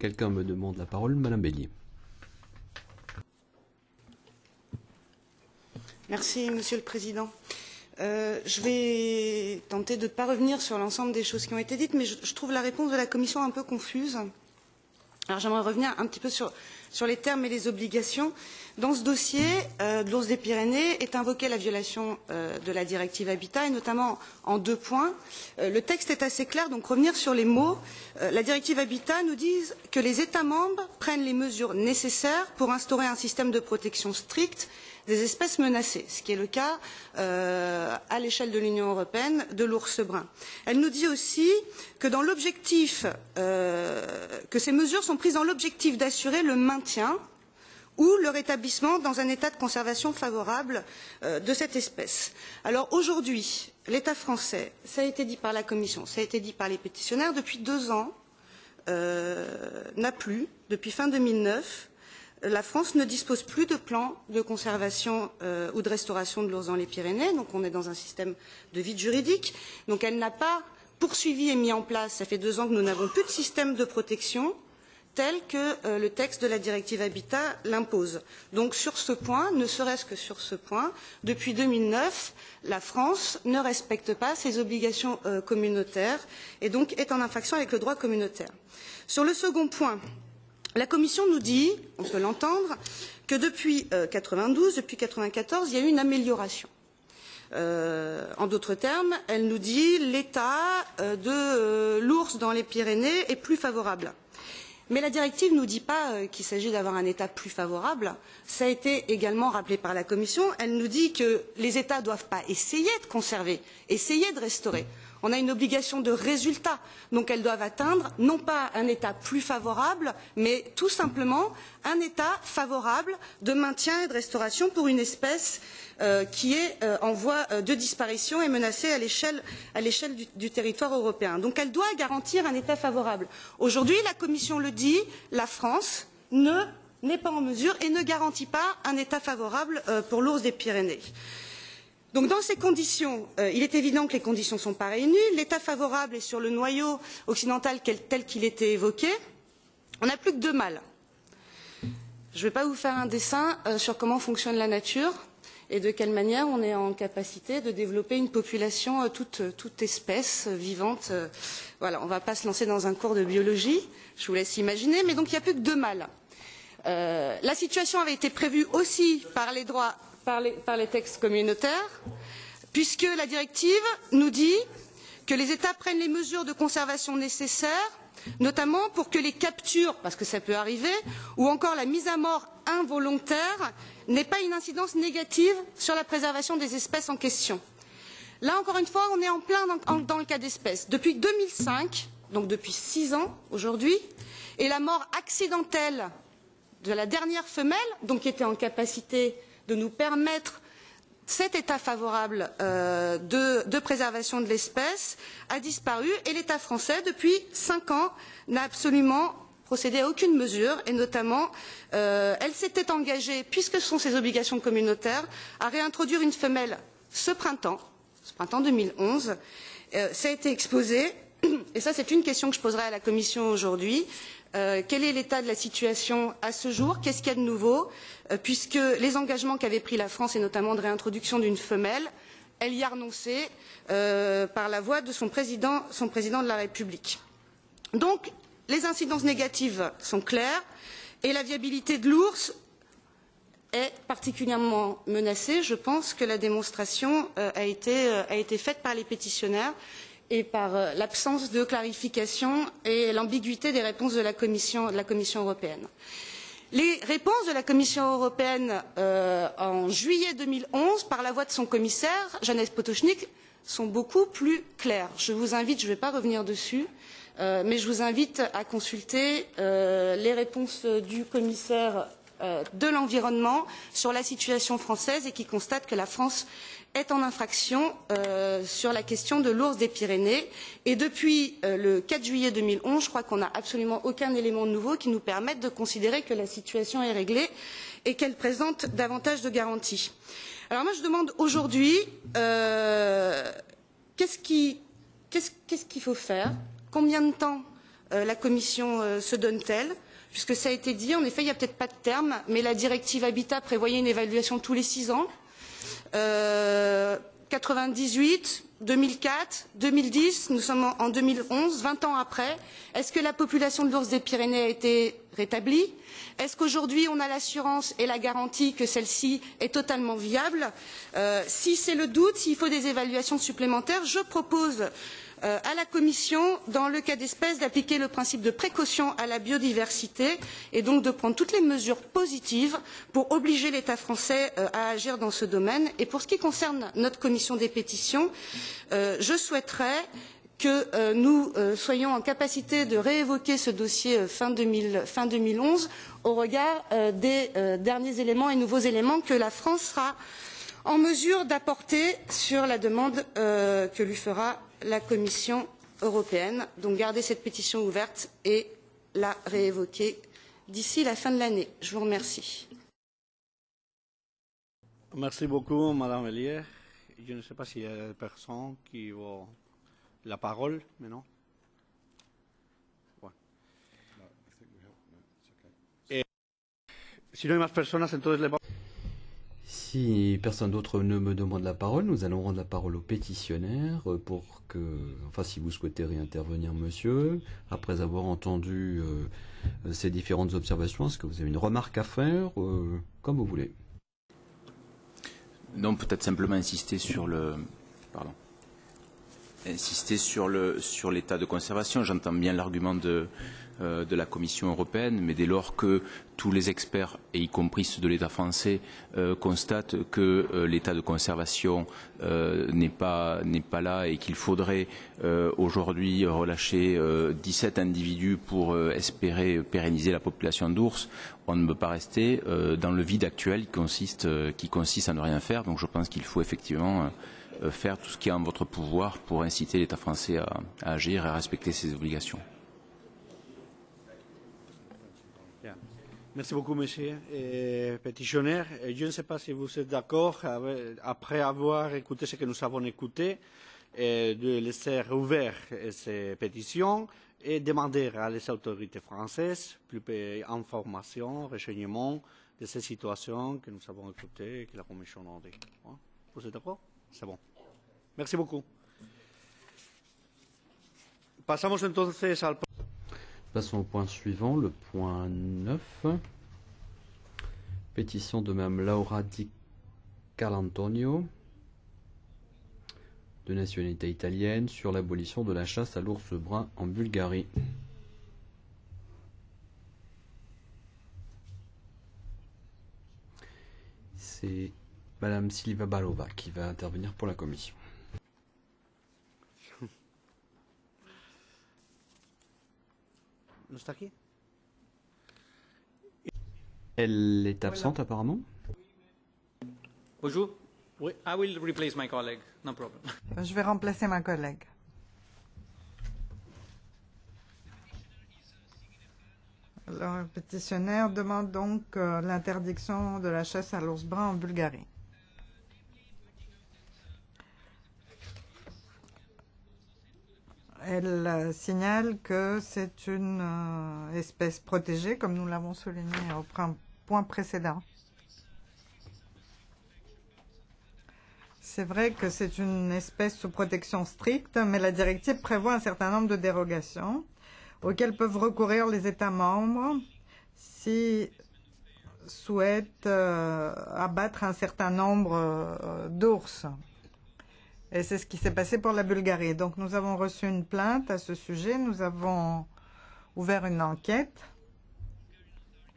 Quelqu'un me demande la parole, Madame Bélier. Merci, Monsieur le Président. Je vais tenter de ne pas revenir sur l'ensemble des choses qui ont été dites, mais je trouve la réponse de la Commission un peu confuse. Alors j'aimerais revenir un petit peu sur les termes et les obligations. Dans ce dossier, de l'ours des Pyrénées est invoquée la violation de la directive Habitat, et notamment en 2 points. Le texte est assez clair, donc revenir sur les mots. La directive Habitat nous dit que les États membres prennent les mesures nécessaires pour instaurer un système de protection stricte des espèces menacées, ce qui est le cas à l'échelle de l'Union européenne de l'ours brun. Elle nous dit aussi que dans l'objectif, que ces mesures sont prises dans l'objectif d'assurer le maintien ou le rétablissement dans un état de conservation favorable de cette espèce. Alors aujourd'hui, l'État français, ça a été dit par la Commission, ça a été dit par les pétitionnaires, depuis 2 ans, n'a plus, depuis fin 2009, la France ne dispose plus de plan de conservation ou de restauration de l'ours dans les Pyrénées, donc on est dans un système de vide juridique. Donc elle n'a pas poursuivi et mis en place, ça fait 2 ans que nous n'avons plus de système de protection tel que le texte de la directive Habitat l'impose. Donc sur ce point, ne serait-ce que sur ce point, depuis 2009, la France ne respecte pas ses obligations communautaires et donc est en infraction avec le droit communautaire. Sur le second point, la Commission nous dit, on peut l'entendre, que depuis 1992, depuis 1994, il y a eu une amélioration. En d'autres termes, elle nous dit l'état de l'ours dans les Pyrénées est plus favorable. Mais la directive ne nous dit pas qu'il s'agit d'avoir un état plus favorable. Ça a été également rappelé par la Commission. Elle nous dit que les États ne doivent pas essayer de conserver, essayer de restaurer. On a une obligation de résultat. Donc elles doivent atteindre non pas un état plus favorable, mais tout simplement un état favorable de maintien et de restauration pour une espèce qui est en voie de disparition et menacée à l'échelle du territoire européen. Donc elle doit garantir un état favorable. Aujourd'hui, la Commission le dit, la France n'est pas en mesure et ne garantit pas un état favorable pour l'ours des Pyrénées. Donc dans ces conditions, il est évident que les conditions ne sont pas réunies. L'état favorable est sur le noyau occidental tel qu'il était évoqué. On n'a plus que 2 mâles. Je ne vais pas vous faire un dessin sur comment fonctionne la nature et de quelle manière on est en capacité de développer une population toute espèce vivante. Voilà, on ne va pas se lancer dans un cours de biologie, je vous laisse imaginer, mais donc il n'y a plus que 2 mâles. La situation avait été prévue aussi par les droits par les textes communautaires, puisque la directive nous dit que les États prennent les mesures de conservation nécessaires, notamment pour que les captures, parce que ça peut arriver, ou encore la mise à mort involontaire n'aient pas une incidence négative sur la préservation des espèces en question. Là, encore une fois, on est en plein dans le cas d'espèces. Depuis 2005, donc depuis 6 ans aujourd'hui, et la mort accidentelle de la dernière femelle, donc qui était en capacité de nous permettre cet état favorable de préservation de l'espèce a disparu et l'État français, depuis 5 ans, n'a absolument procédé à aucune mesure et notamment elle s'était engagée, puisque ce sont ses obligations communautaires, à réintroduire une femelle ce printemps 2011. Ça a été exposé et ça c'est une question que je poserai à la Commission aujourd'hui. Quel est l'état de la situation à ce jour? Qu'est-ce qu'il y a de nouveau? Puisque les engagements qu'avait pris la France, et notamment de réintroduction d'une femelle, elle y a renoncé par la voix de son président de la République. Donc, les incidences négatives sont claires et la viabilité de l'ours est particulièrement menacée. Je pense que la démonstration a été faite par les pétitionnaires et par l'absence de clarification et l'ambiguïté des réponses de la Commission européenne. Les réponses de la Commission européenne en juillet 2011, par la voix de son commissaire, Janez Potočnik, sont beaucoup plus claires. Je vous invite, je ne vais pas revenir dessus, mais je vous invite à consulter les réponses du commissaire de l'environnement sur la situation française et qui constate que la France est en infraction sur la question de l'ours des Pyrénées. Et depuis le 4 juillet 2011, je crois qu'on n'a absolument aucun élément nouveau qui nous permette de considérer que la situation est réglée et qu'elle présente davantage de garanties. Alors moi je demande aujourd'hui qu'est-ce qu'il faut faire, combien de temps la Commission se donne-t-elle? Puisque ça a été dit, en effet, il n'y a peut-être pas de terme, mais la directive Habitat prévoyait une évaluation tous les 6 ans. 98, 2004, 2010, nous sommes en 2011, 20 ans après. Est-ce que la population de l'ours des Pyrénées a été rétablie? Est-ce qu'aujourd'hui on a l'assurance et la garantie que celle-ci est totalement viable? Si c'est le doute, s'il faut des évaluations supplémentaires, je propose à la Commission, dans le cas d'espèce, d'appliquer le principe de précaution à la biodiversité et donc de prendre toutes les mesures positives pour obliger l'État français à agir dans ce domaine. Et pour ce qui concerne notre commission des pétitions, je souhaiterais que nous soyons en capacité de réévoquer ce dossier fin 2011 au regard des derniers éléments et nouveaux éléments que la France sera en mesure d'apporter sur la demande que lui fera la Commission européenne. Donc garder cette pétition ouverte et la réévoquer d'ici la fin de l'année. Je vous remercie. Merci beaucoup, Madame Vellier. Je ne sais pas s'il y a des personnes qui ont la parole maintenant. Bueno. Si no hay más personas, entonces le vamos. Si personne d'autre ne me demande la parole, nous allons rendre la parole au pétitionnaire pour que, enfin si vous souhaitez réintervenir, monsieur, après avoir entendu ces différentes observations, est-ce que vous avez une remarque à faire, comme vous voulez? Non, peut-être simplement insister sur le... Pardon. Insister sur l'état de conservation. J'entends bien l'argument de la Commission européenne, mais dès lors que tous les experts, et y compris ceux de l'État français, constatent que l'état de conservation n'est pas là et qu'il faudrait aujourd'hui relâcher 17 individus pour espérer pérenniser la population d'ours, on ne peut pas rester dans le vide actuel qui consiste à ne rien faire. Donc je pense qu'il faut effectivement faire tout ce qui est en votre pouvoir pour inciter l'État français à agir et à respecter ses obligations. Bien. Merci beaucoup, monsieur pétitionnaire. Je ne sais pas si vous êtes d'accord, après avoir écouté ce que nous avons écouté, de laisser ouvert ces pétitions et demander à les autorités françaises plus d'informations, renseignements de ces situations que nous avons écoutées et que la Commission a dit. Vous êtes d'accord? C'est bon. Merci beaucoup. Pasamos entonces al... Passons au point suivant, le point 9. Pétition de Mme Laura Di Calantonio, de nationalité italienne, sur l'abolition de la chasse à l'ours brun en Bulgarie. C'est Madame Silva Balova qui va intervenir pour la Commission. Elle est absente apparemment. Bonjour. Oui, I will replace my colleague, no problem. Je vais remplacer ma collègue. Le pétitionnaire demande donc l'interdiction de la chasse à l'ours brun en Bulgarie. Elle signale que c'est une espèce protégée, comme nous l'avons souligné au point précédent. C'est vrai que c'est une espèce sous protection stricte, mais la directive prévoit un certain nombre de dérogations auxquelles peuvent recourir les États membres s'ils souhaitent abattre un certain nombre d'ours. Et c'est ce qui s'est passé pour la Bulgarie. Donc nous avons reçu une plainte à ce sujet. Nous avons ouvert une enquête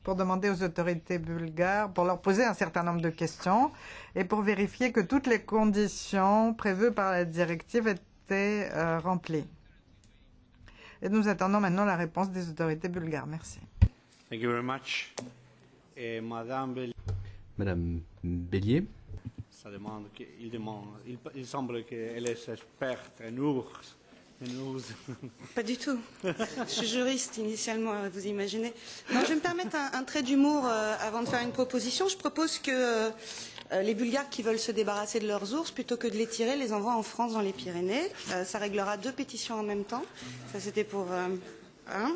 pour demander aux autorités bulgares, pour leur poser un certain nombre de questions et pour vérifier que toutes les conditions prévues par la directive étaient remplies. Et nous attendons maintenant la réponse des autorités bulgares. Merci. Thank you very much. Et Madame Bélier. Il semble qu'elle est experte en ours. Pas du tout. Je suis juriste initialement, vous imaginez. Non, je vais me permettre un trait d'humour avant de faire une proposition. Je propose que les Bulgares qui veulent se débarrasser de leurs ours, plutôt que de les tirer, les envoient en France dans les Pyrénées. Ça réglera 2 pétitions en même temps. Ça, c'était pour Hein,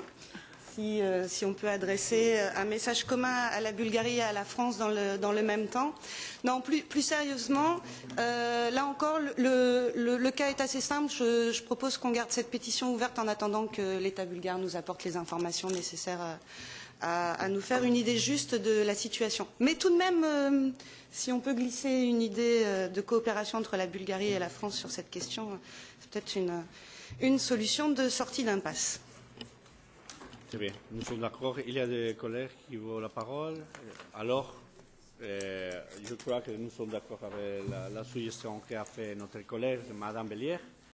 si on peut adresser un message commun à la Bulgarie et à la France dans le même temps. Non, plus sérieusement, là encore, le cas est assez simple. Je propose qu'on garde cette pétition ouverte en attendant que l'État bulgare nous apporte les informations nécessaires à nous faire une idée juste de la situation. Mais tout de même, si on peut glisser une idée de coopération entre la Bulgarie et la France sur cette question, c'est peut-être une solution de sortie d'impasse. Très bien, nous sommes d'accord. Il y a des collègues qui veulent la parole. Alors, je crois que nous sommes d'accord avec la suggestion qu'a fait notre collègue, Madame Bellière.